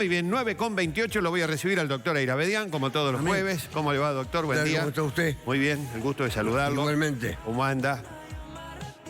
Muy bien, 9:28 lo voy a recibir al doctor Airabedián, como todos los jueves. ¿Cómo le va, doctor? Buen día. ¿Cómo está usted? Muy bien, el gusto de saludarlo. Igualmente. ¿Cómo anda?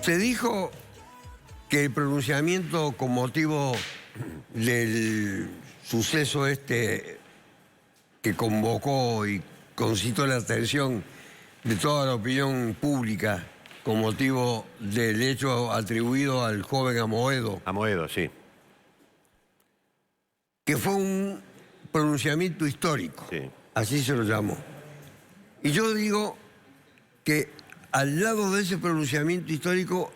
Se dijo que el pronunciamiento con motivo del suceso que convocó y concitó la atención de toda la opinión pública con motivo del hecho atribuido al joven Amoedo, Amoedo, sí. que fue un pronunciamiento histórico, Sí. así se lo llamó. Y yo digo que al lado de ese pronunciamiento histórico,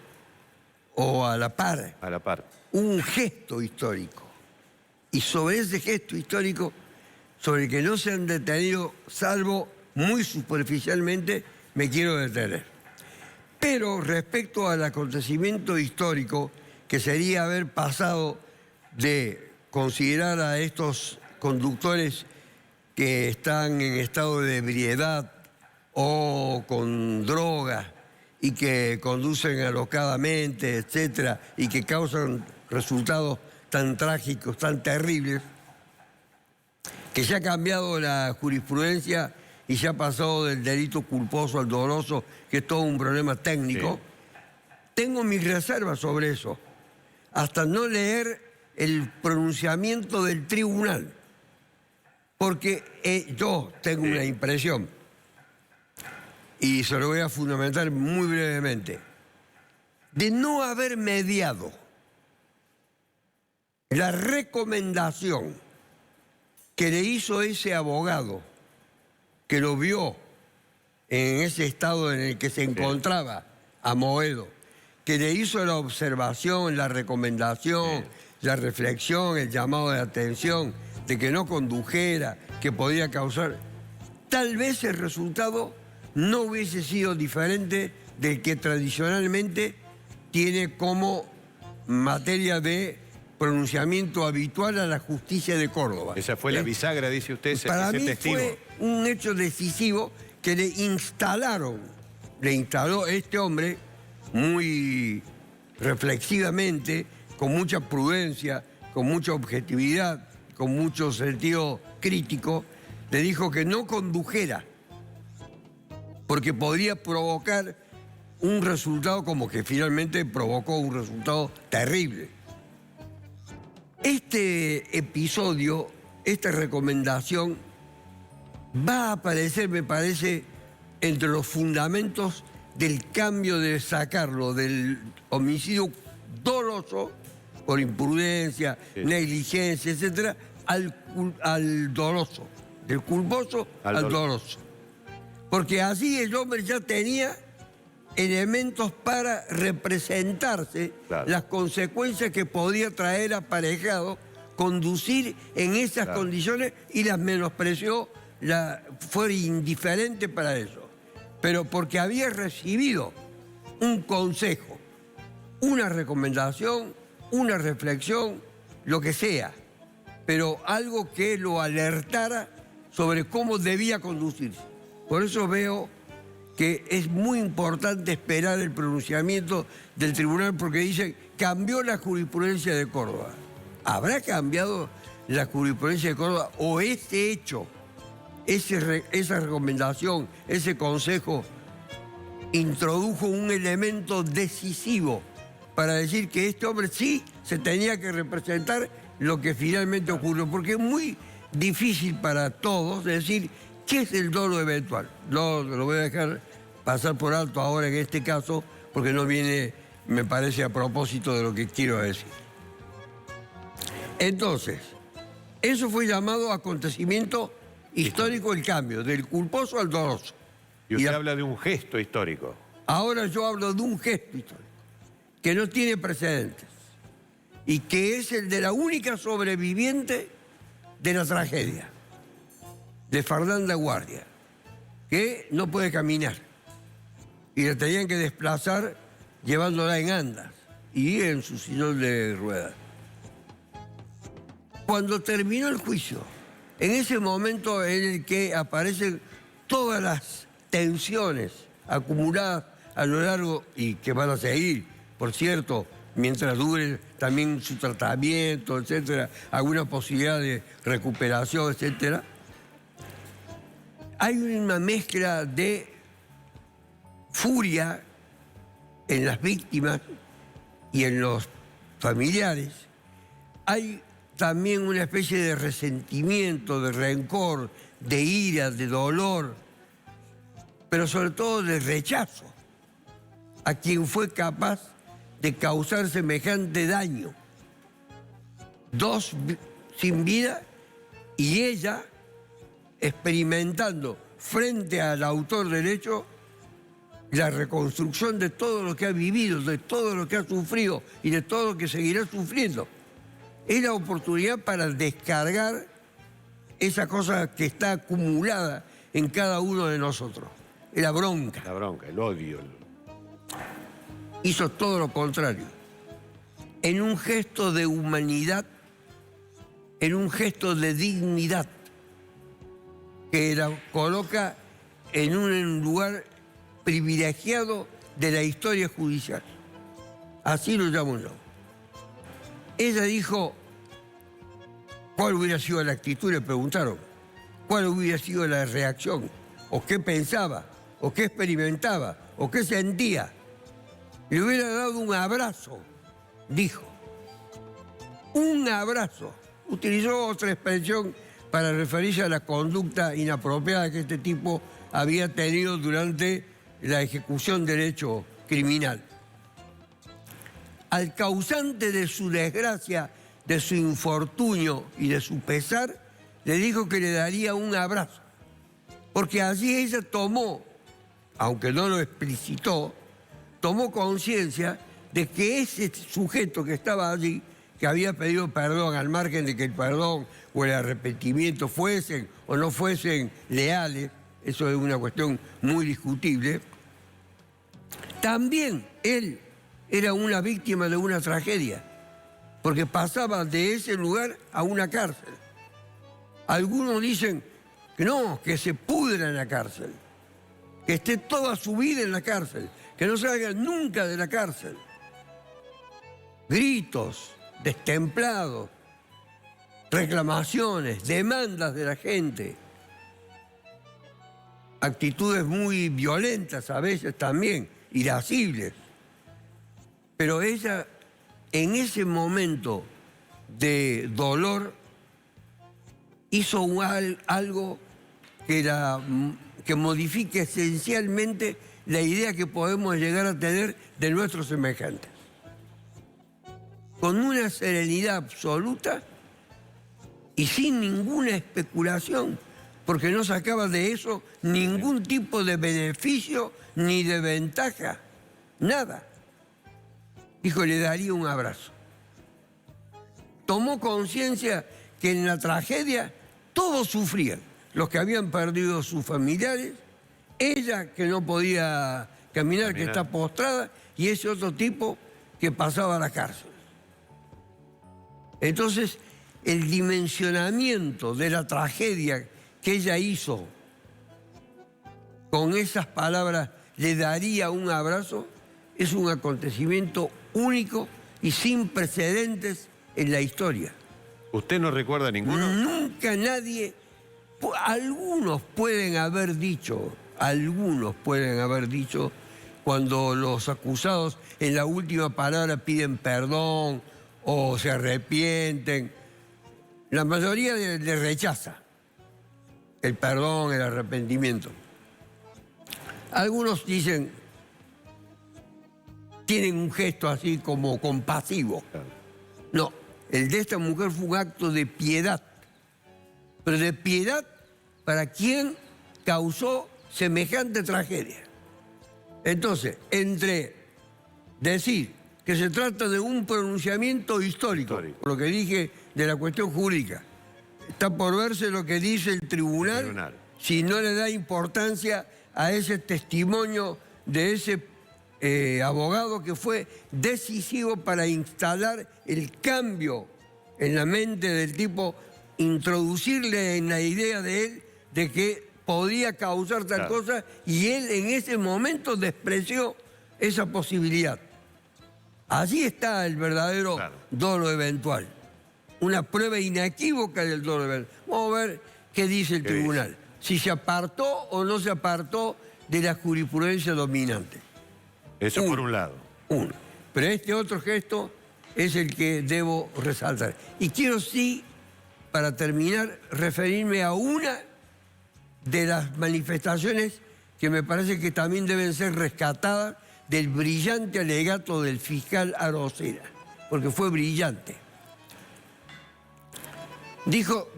o a la par, A la par. un gesto histórico. Y sobre ese gesto histórico, sobre el que no se han detenido, salvo muy superficialmente, me quiero detener. Pero respecto al acontecimiento histórico, que sería haber pasado de considerar a estos conductores que están en estado de ebriedad o con droga y que conducen alocadamente, etcétera, y que causan resultados tan trágicos, tan terribles, que se ha cambiado la jurisprudencia y se ha pasado del delito culposo al doloso, que es todo un problema técnico. Sí. Tengo mis reservas sobre eso, hasta no leer el pronunciamiento del tribunal, porque yo tengo una impresión, y se lo voy a fundamentar muy brevemente, de no haber mediado la recomendación que le hizo ese abogado que lo vio en ese estado en el que se encontraba Amoedo, que le hizo la observación, la recomendación, la reflexión, el llamado de atención de que no condujera, que podía causar, tal vez el resultado no hubiese sido diferente del que tradicionalmente tiene como materia de pronunciamiento habitual a la justicia de Córdoba. Esa fue la bisagra, dice usted, Para ese mí testigo. fue un hecho decisivo que le instaló este hombre muy reflexivamente, con mucha prudencia, con mucha objetividad, con mucho sentido crítico, le dijo que no condujera, porque podría provocar un resultado como que finalmente provocó un resultado terrible. Este episodio, esta recomendación, va a aparecer, me parece, entre los fundamentos del cambio de sacarlo del homicidio doloso, por imprudencia, negligencia, etcétera, al doloso, del culposo al doloso. Porque así el hombre ya tenía elementos para representarse las consecuencias que podía traer aparejado conducir en esas condiciones, y las menospreció, fue indiferente para eso. Pero porque había recibido un consejo, una recomendación, una reflexión, lo que sea, pero algo que lo alertara sobre cómo debía conducirse. Por eso veo que es muy importante esperar el pronunciamiento del tribunal, porque dice, cambió la jurisprudencia de Córdoba. ¿Habrá cambiado la jurisprudencia de Córdoba o este hecho, esa recomendación, ese consejo, introdujo un elemento decisivo para decir que este hombre sí se tenía que representar lo que finalmente ocurrió? Porque es muy difícil para todos decir qué es el dolo eventual. Lo voy a dejar pasar por alto ahora en este caso, porque no viene, me parece, a propósito de lo que quiero decir. Entonces, eso fue llamado acontecimiento histórico, el cambio del culposo al doloso. Y usted habla de un gesto histórico. Ahora yo hablo de un gesto histórico que no tiene precedentes y que es el de la única sobreviviente de la tragedia, de Fernanda Guardia, que no puede caminar y la tenían que desplazar llevándola en andas y en su sillón de ruedas. Cuando terminó el juicio, en ese momento en el que aparecen todas las tensiones acumuladas a lo largo, y que van a seguir, por cierto, mientras dure también su tratamiento, etcétera, alguna posibilidad de recuperación, etcétera. Hay una mezcla de furia en las víctimas y en los familiares. Hay también una especie de resentimiento, de rencor, de ira, de dolor, pero sobre todo de rechazo a quien fue capaz de causar semejante daño. Dos sin vida y ella experimentando frente al autor del hecho la reconstrucción de todo lo que ha vivido, de todo lo que ha sufrido y de todo lo que seguirá sufriendo. Es la oportunidad para descargar esa cosa que está acumulada en cada uno de nosotros. La bronca. La bronca, el odio. Hizo todo lo contrario. En un gesto de humanidad, en un gesto de dignidad, que la coloca en un lugar privilegiado de la historia judicial. Así lo llamo yo. Ella dijo, ¿cuál hubiera sido la actitud? Le preguntaron. ¿Cuál hubiera sido la reacción? ¿O qué pensaba? ¿O qué experimentaba? ¿O qué sentía? Le hubiera dado un abrazo, dijo. Un abrazo. Utilizó otra expresión para referirse a la conducta inapropiada que este tipo había tenido durante la ejecución del hecho criminal. Al causante de su desgracia, de su infortunio y de su pesar, le dijo que le daría un abrazo. Porque así ella tomó, aunque no lo explicitó, tomó conciencia de que ese sujeto que estaba allí, que había pedido perdón al margen de que el perdón o el arrepentimiento fuesen o no fuesen leales, eso es una cuestión muy discutible, también él era una víctima de una tragedia, porque pasaba de ese lugar a una cárcel. Algunos dicen que no, que se pudra en la cárcel, que esté toda su vida en la cárcel, que no salga nunca de la cárcel. Gritos, destemplados, reclamaciones, demandas de la gente, actitudes muy violentas a veces también, irascibles. Pero ella, en ese momento de dolor, hizo algo que modifique esencialmente la idea que podemos llegar a tener de nuestros semejantes. Con una serenidad absoluta y sin ninguna especulación, porque no sacaba de eso ningún tipo de beneficio ni de ventaja, nada. Dijo, le daría un abrazo. Tomó conciencia que en la tragedia todos sufrían, los que habían perdido sus familiares, ella que no podía caminar, que está postrada, y ese otro tipo que pasaba a la cárcel. Entonces, el dimensionamiento de la tragedia que ella hizo con esas palabras, le daría un abrazo, es un acontecimiento único y sin precedentes en la historia. ¿Usted no recuerda ninguno? Nunca nadie, algunos pueden haber dicho cuando los acusados en la última palabra piden perdón o se arrepienten. La mayoría le rechaza el perdón, el arrepentimiento. Algunos dicen, tienen un gesto así como compasivo. No, el de esta mujer fue un acto de piedad, pero de piedad para quien causó semejante tragedia. Entonces, entre decir que se trata de un pronunciamiento histórico, por lo que dije de la cuestión jurídica, está por verse lo que dice el tribunal, si no le da importancia a ese testimonio de ese abogado que fue decisivo para instalar el cambio en la mente del tipo, introducirle en la idea de él de que podía causar tal cosa, y él en ese momento despreció esa posibilidad. Allí está el verdadero dolo eventual. Una prueba inequívoca del dolo eventual. Vamos a ver qué dice el tribunal. Si se apartó o no se apartó de la jurisprudencia dominante. Eso por un lado. Uno. Pero este otro gesto es el que debo resaltar. Y quiero sí, para terminar, referirme a una de las manifestaciones que me parece que también deben ser rescatadas del brillante alegato del fiscal Arocena, porque fue brillante. Dijo,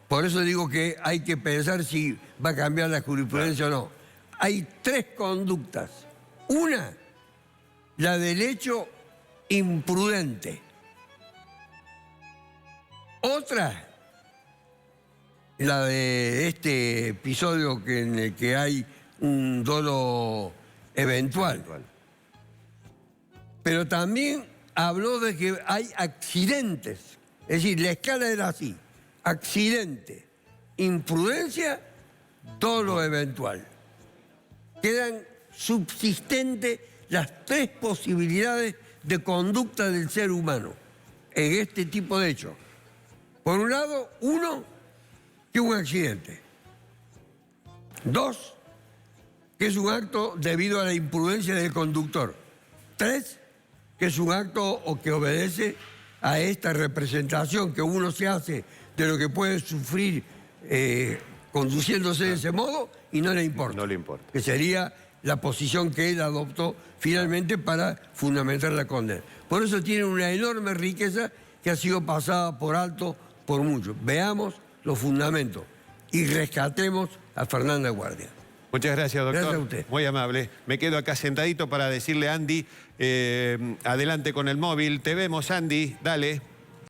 por eso digo que hay que pensar si va a cambiar la jurisprudencia o no. Hay tres conductas. Una, la del hecho imprudente. Otra, la de este episodio en el que hay un dolo eventual. Pero también habló de que hay accidentes. Es decir, la escala era así. Accidente, imprudencia, dolo eventual. Quedan subsistentes las tres posibilidades de conducta del ser humano en este tipo de hechos. Por un lado, uno, que es un accidente. Dos, que es un acto debido a la imprudencia del conductor. Tres, que es un acto o que obedece a esta representación que uno se hace de lo que puede sufrir conduciéndose de ese modo y no le importa. No le importa. Que sería la posición que él adoptó finalmente para fundamentar la condena. Por eso tiene una enorme riqueza que ha sido pasada por alto por muchos. Veamos los fundamentos y rescatemos a Fernanda Guardia. Muchas gracias, doctor. Gracias a usted. Muy amable. Me quedo acá sentadito para decirle a Andy, adelante con el móvil. Te vemos, Andy. Dale.